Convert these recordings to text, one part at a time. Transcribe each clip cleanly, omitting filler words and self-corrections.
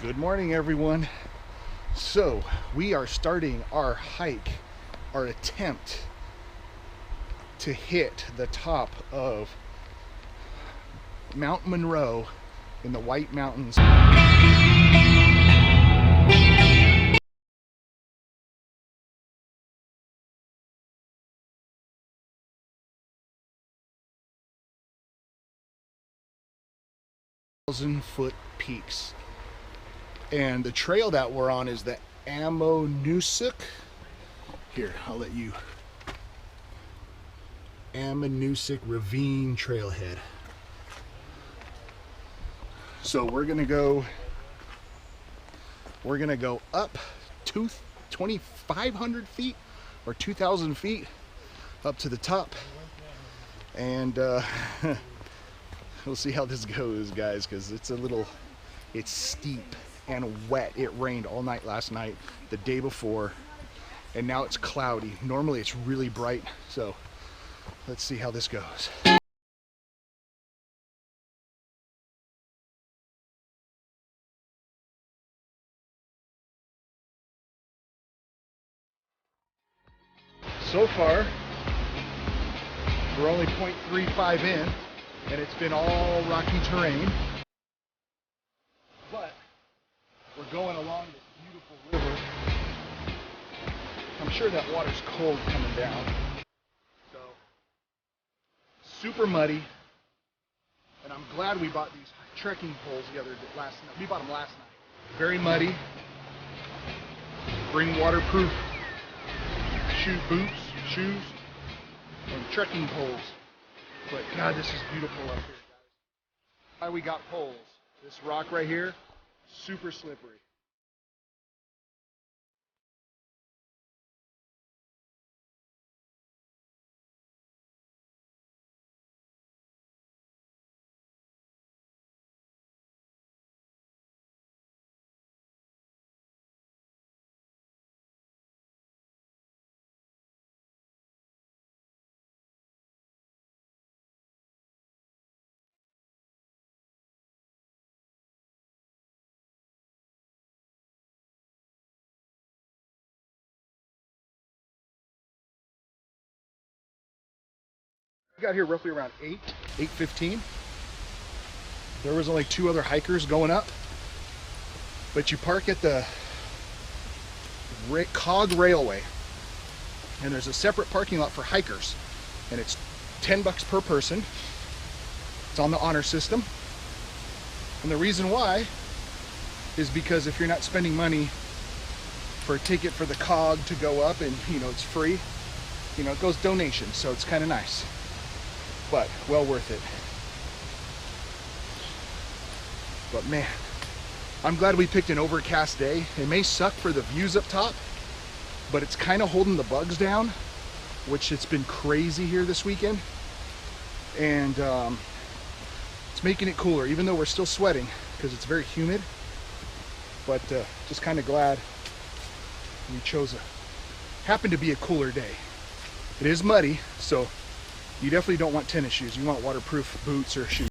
Good morning, everyone. So we are starting our hike, our attempt to hit the top of Mount Monroe in the White Mountains. 1,000-foot peaks. And the trail that we're on is the Ammonoosuc. Here, I'll let you. Ammonoosuc Ravine Trailhead. So we're gonna go up 2,500 feet or 2,000 feet up to the top, and we'll see how this goes, guys, because it's steep and wet. It rained all night last night, the day before, and now it's cloudy. Normally it's really bright, so let's see how this goes. So far, we're only 0.35 in, and it's been all rocky terrain. But we're going along this beautiful river. I'm sure that water's cold coming down. So, super muddy. And I'm glad we bought these trekking poles last night. We bought them last night. Very muddy. Bring waterproof shoes, and trekking poles. But God, this is beautiful up here, guys. Why we got poles? This rock right here, super slippery. We got here roughly around 8:15. There was only 2 other hikers going up, but you park at the Cog Railway, and there's a separate parking lot for hikers, and it's $10 per person. It's on the honor system, and the reason why is because if you're not spending money for a ticket for the Cog to go up, and it's free, it goes donation, so it's kind of nice, but well worth it. But man, I'm glad we picked an overcast day. It may suck for the views up top, but it's kind of holding the bugs down, which it's been crazy here this weekend. And it's making it cooler, even though we're still sweating because it's very humid. But just kind of glad we happened to be a cooler day. It is muddy, so you definitely don't want tennis shoes. You want waterproof boots or shoes.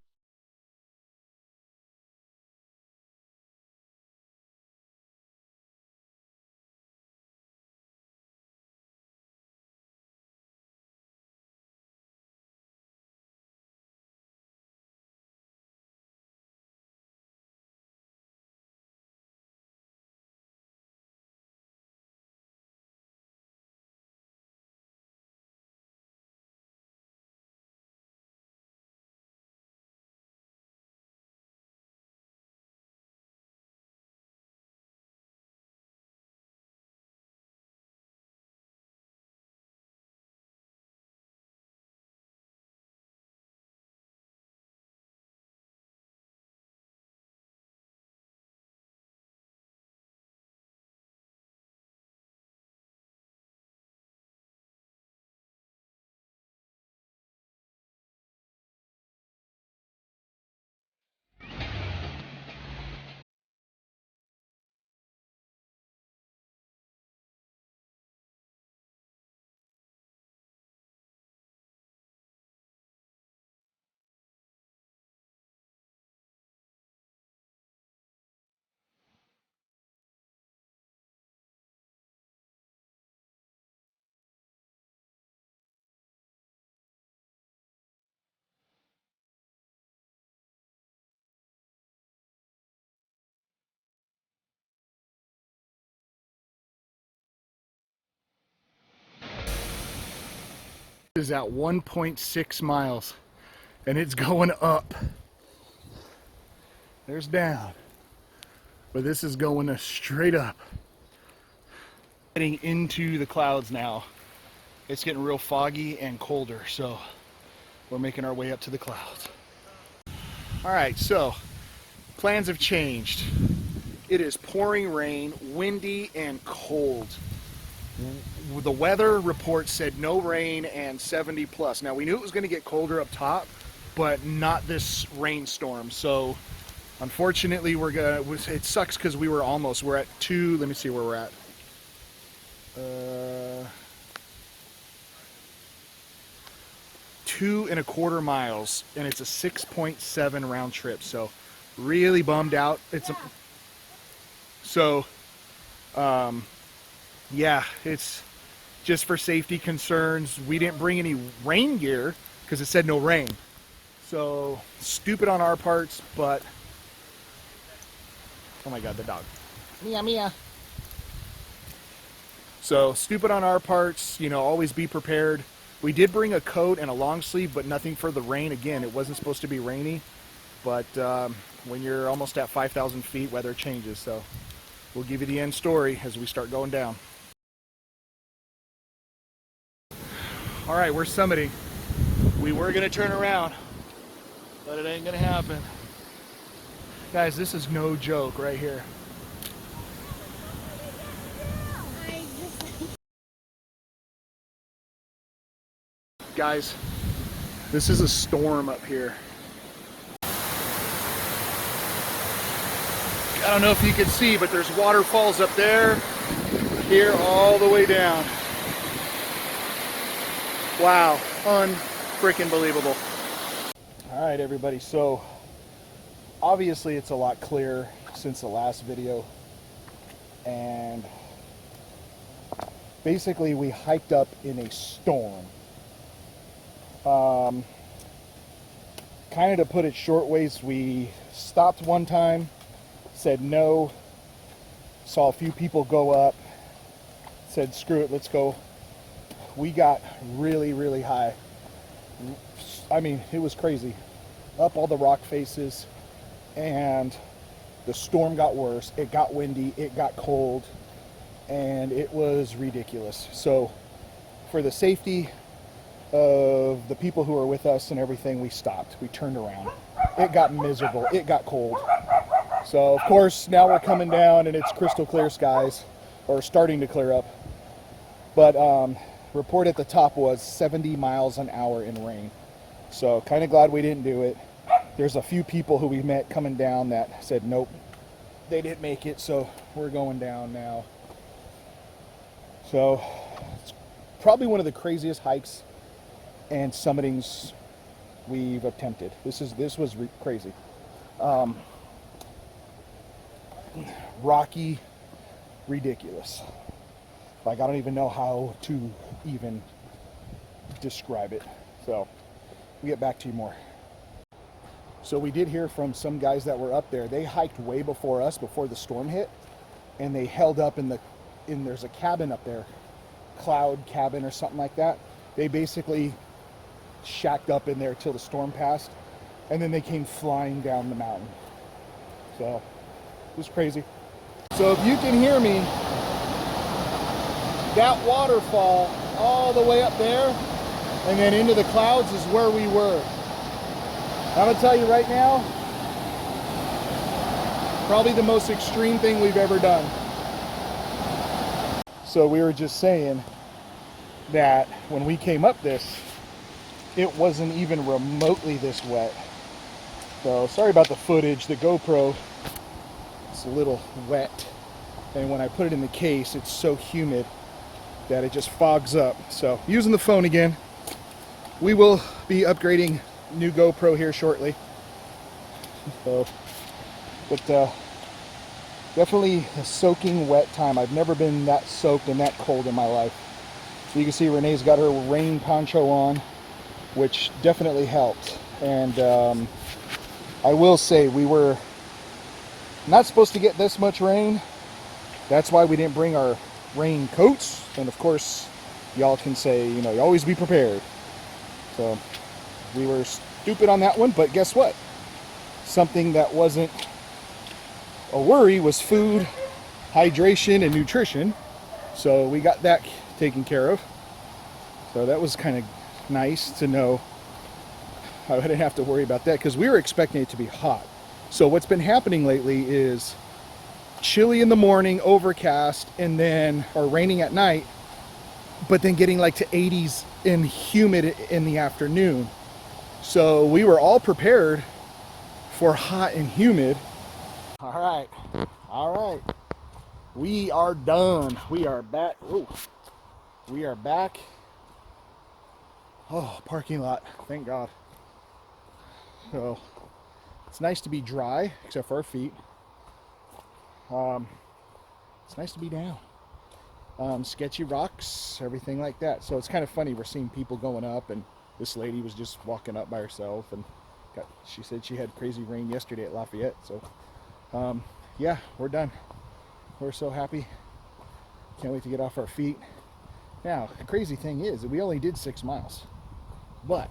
is at 1.6 miles and it's going up. There's down, but this is going straight up. Getting into the clouds now. It's getting real foggy and colder, so we're making our way up to the clouds. All right, so plans have changed. It is pouring rain, windy and cold. The weather report said no rain and 70 plus. Now we knew it was going to get colder up top, but not this rainstorm. So unfortunately it sucks because we're at 2, let me see where we're at. 2.25 miles, and it's a 6.7 round trip. So really bummed out. Yeah, it's just for safety concerns. We didn't bring any rain gear because it said no rain. So stupid on our parts, but oh my God, the dog. Mia, Mia. So stupid on our parts, you know, always be prepared. We did bring a coat and a long sleeve, but nothing for the rain. Again, it wasn't supposed to be rainy, but when you're almost at 5,000 feet, weather changes. So we'll give you the end story as we start going down. All right, we're summiting. We were gonna turn around, but it ain't gonna happen. Guys, this is no joke right here. Guys, this is a storm up here. I don't know if you can see, but there's waterfalls up there, here, all the way down. Wow, unfreaking believable. All right, everybody, so obviously it's a lot clearer since the last video, and basically we hiked up in a storm. Kind of to put it short ways, we stopped one time, said no, saw a few people go up, said screw it, let's go. We got really, really high. I mean, it was crazy. Up all the rock faces, and the storm got worse. It got windy, it got cold, and it was ridiculous. So for the safety of the people who were with us and everything, we stopped. We turned around. It got miserable. It got cold. So of course now we're coming down and it's crystal clear skies, or starting to clear up. But report at the top was 70 miles an hour in rain. So kind of glad we didn't do it. There's a few people who we met coming down that said nope, they didn't make it, so we're going down now. So it's probably one of the craziest hikes and summitings we've attempted. This was crazy. Rocky, ridiculous. Like, I don't even know how to even describe it. So we'll get back to you more. So we did hear from some guys that were up there. They hiked way before us, before the storm hit, and they held up there's a cabin up there, cloud cabin or something like that. They basically shacked up in there till the storm passed, and then they came flying down the mountain. So it was crazy. So if you can hear me, that waterfall all the way up there and then into the clouds is where we were. I'm gonna tell you right now, probably the most extreme thing we've ever done. So we were just saying that when we came up this, it wasn't even remotely this wet. So sorry about the footage. The GoPro is a little wet, and when I put it in the case, it's so humid that it just fogs up. So using the phone again. We will be upgrading new GoPro here shortly. So, but definitely a soaking wet time. I've never been that soaked and that cold in my life. So you can see Renee's got her rain poncho on, which definitely helped. And I will say, we were not supposed to get this much rain. That's why we didn't bring our rain coats. And of course, y'all can say, you know, you always be prepared. So we were stupid on that one, but guess what? Something that wasn't a worry was food, hydration, and nutrition. So we got that taken care of. So that was kind of nice to know I didn't have to worry about that, because we were expecting it to be hot. So what's been happening lately is chilly in the morning, overcast, and then or raining at night, but then getting like to 80s and humid in the afternoon. So we were all prepared for hot and humid. All right, we are done. We are back. Ooh. We are back. Oh, parking lot, thank God. So it's nice to be dry, except for our feet. It's nice to be down. Sketchy rocks, everything like that. So it's kind of funny. We're seeing people going up, and this lady was just walking up by herself, and she said she had crazy rain yesterday at Lafayette. So yeah, we're done. We're so happy. Can't wait to get off our feet. Now, the crazy thing is that we only did 6 miles, but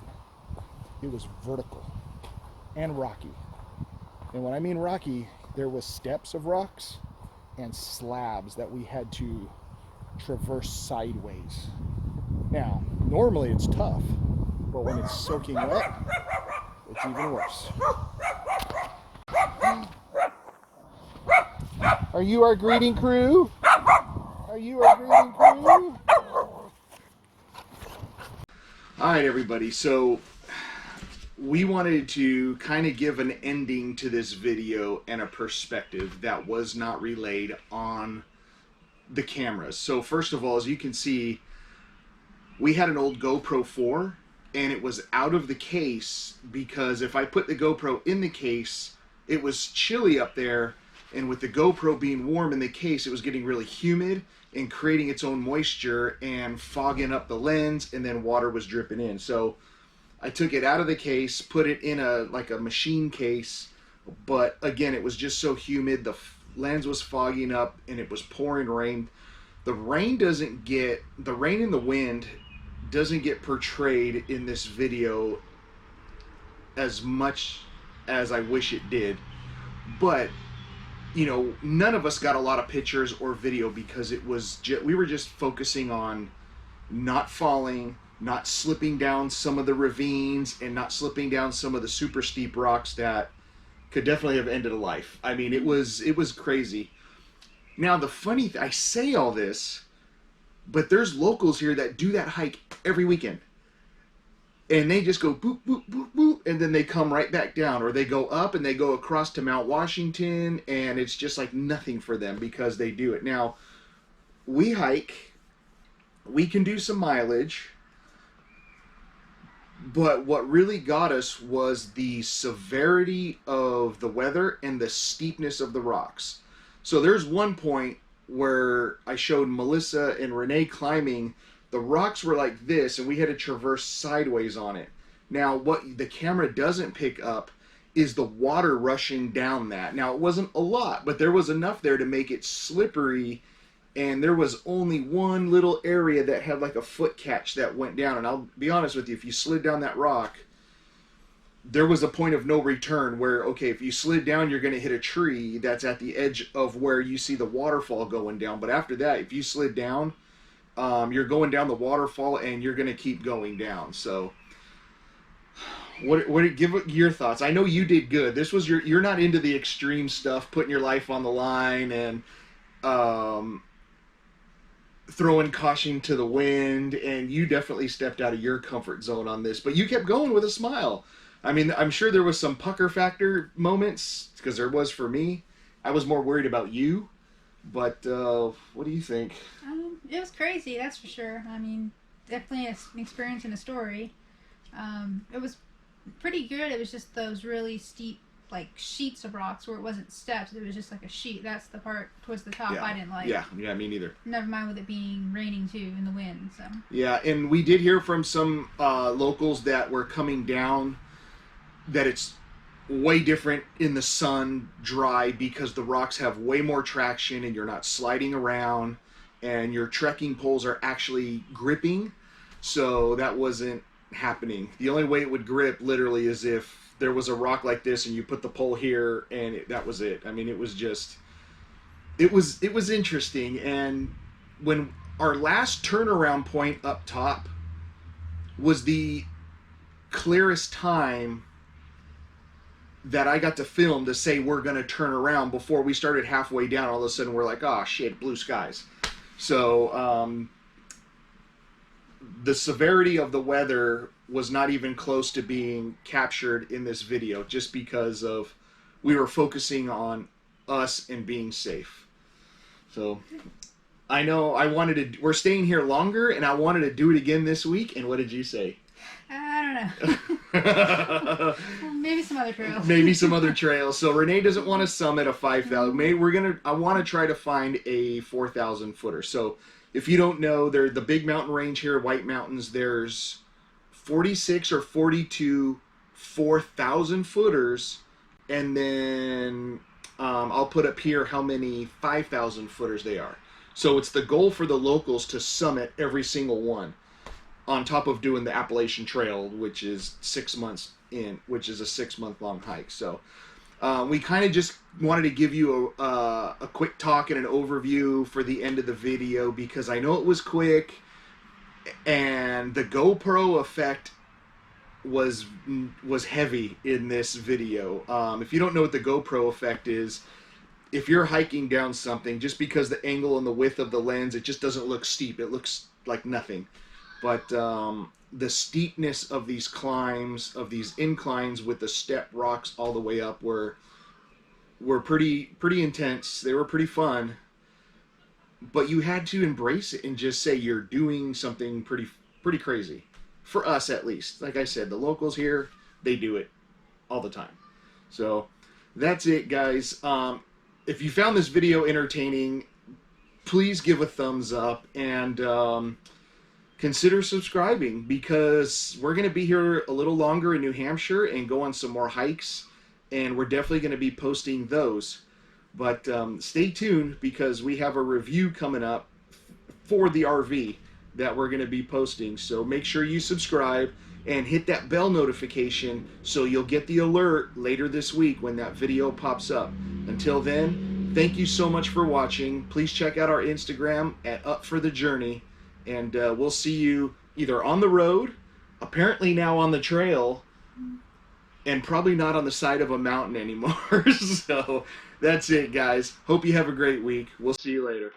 it was vertical and rocky. And when I mean rocky, there was steps of rocks and slabs that we had to traverse sideways. Now, normally it's tough, but when it's soaking wet, it's even worse. Are you our greeting crew? Are you our greeting crew? All right, everybody. So we wanted to kind of give an ending to this video and a perspective that was not relayed on the cameras. So first of all, as you can see, we had an old GoPro 4, and it was out of the case because if I put the GoPro in the case, it was chilly up there, and with the GoPro being warm in the case, it was getting really humid and creating its own moisture and fogging up the lens, and then water was dripping in. So I took it out of the case, put it in a machine case, but again, it was just so humid, the lens was fogging up, and it was pouring rain. The rain and the wind doesn't get portrayed in this video as much as I wish it did, but you know, none of us got a lot of pictures or video because we were just focusing on not falling, not slipping down some of the ravines, and not slipping down some of the super steep rocks that could definitely have ended a life. I mean, it was crazy. Now, the funny I say all this, but there's locals here that do that hike every weekend. And they just go boop, boop, boop, boop, and then they come right back down. Or they go up and they go across to Mount Washington, and it's just like nothing for them because they do it. Now, we hike, we can do some mileage, but what really got us was the severity of the weather and the steepness of the rocks. So there's one point where I showed Melissa and Renee climbing. The rocks were like this, and we had to traverse sideways on it. Now, what the camera doesn't pick up is the water rushing down that. Now, it wasn't a lot, but there was enough there to make it slippery, and there was only one little area that had like a foot catch that went down. And I'll be honest with you, if you slid down that rock, there was a point of no return where, okay, if you slid down, you're going to hit a tree that's at the edge of where you see the waterfall going down. But after that, if you slid down, you're going down the waterfall and you're going to keep going down. So what give your thoughts? I know you did good. This was you're not into the extreme stuff, putting your life on the line and throwing caution to the wind, and you definitely stepped out of your comfort zone on this, but you kept going with a smile. I mean, I'm sure there was some pucker factor moments, because there was for me. I was more worried about you, but what do you think? It was crazy, that's for sure. I mean, definitely an experience and a story. It was pretty good. It was just those really steep, like, sheets of rocks where it wasn't steps. It was just like a sheet. That's the part towards the top I didn't like. Yeah, me neither. Never mind with it being raining too in the wind. So. Yeah, and we did hear from some locals that were coming down that it's way different in the sun, dry, because the rocks have way more traction and you're not sliding around and your trekking poles are actually gripping. So that wasn't happening. The only way it would grip literally is if there was a rock like this and you put the pole here and that was it. I mean, it was just it was interesting. And when our last turnaround point up top was the clearest time that I got to film to say we're going to turn around before we started halfway down. All of a sudden, we're like, oh shit, blue skies. So the severity of the weather was not even close to being captured in this video, just because of we were focusing on us and being safe. So I know I wanted to. We're staying here longer, and I wanted to do it again this week. And what did you say? I don't know. Maybe some other trails. Maybe some other trails. So Renee doesn't want to summit a 5,000. Maybe I want to try to find a 4,000 footer. So if you don't know, the big mountain range here, White Mountains. There's 46 or 42 4,000 footers, and then I'll put up here how many 5,000 footers they are. So it's the goal for the locals to summit every single one, on top of doing the Appalachian Trail, which is 6 months in, which is a 6-month long hike. So we kind of just wanted to give you a quick talk and an overview for the end of the video, because I know it was quick, and the GoPro effect was heavy in this video. If you don't know what the GoPro effect is, if you're hiking down something, just because the angle and the width of the lens, it just doesn't look steep. It looks like nothing. But the steepness of these climbs, of these inclines with the step rocks all the way up, were pretty intense. They were pretty fun. But you had to embrace it and just say you're doing something pretty crazy. For us, at least. Like I said, the locals here, they do it all the time. So that's it, guys. If you found this video entertaining, please give a thumbs up, and consider subscribing, because we're going to be here a little longer in New Hampshire and go on some more hikes, and we're definitely going to be posting those. But stay tuned, because we have a review coming up for the RV that we're going to be posting. So make sure you subscribe and hit that bell notification so you'll get the alert later this week when that video pops up. Until then, thank you so much for watching. Please check out our Instagram at Up for the Journey. And we'll see you either on the road, apparently now on the trail, and probably not on the side of a mountain anymore. So that's it, guys. Hope you have a great week. We'll see you later.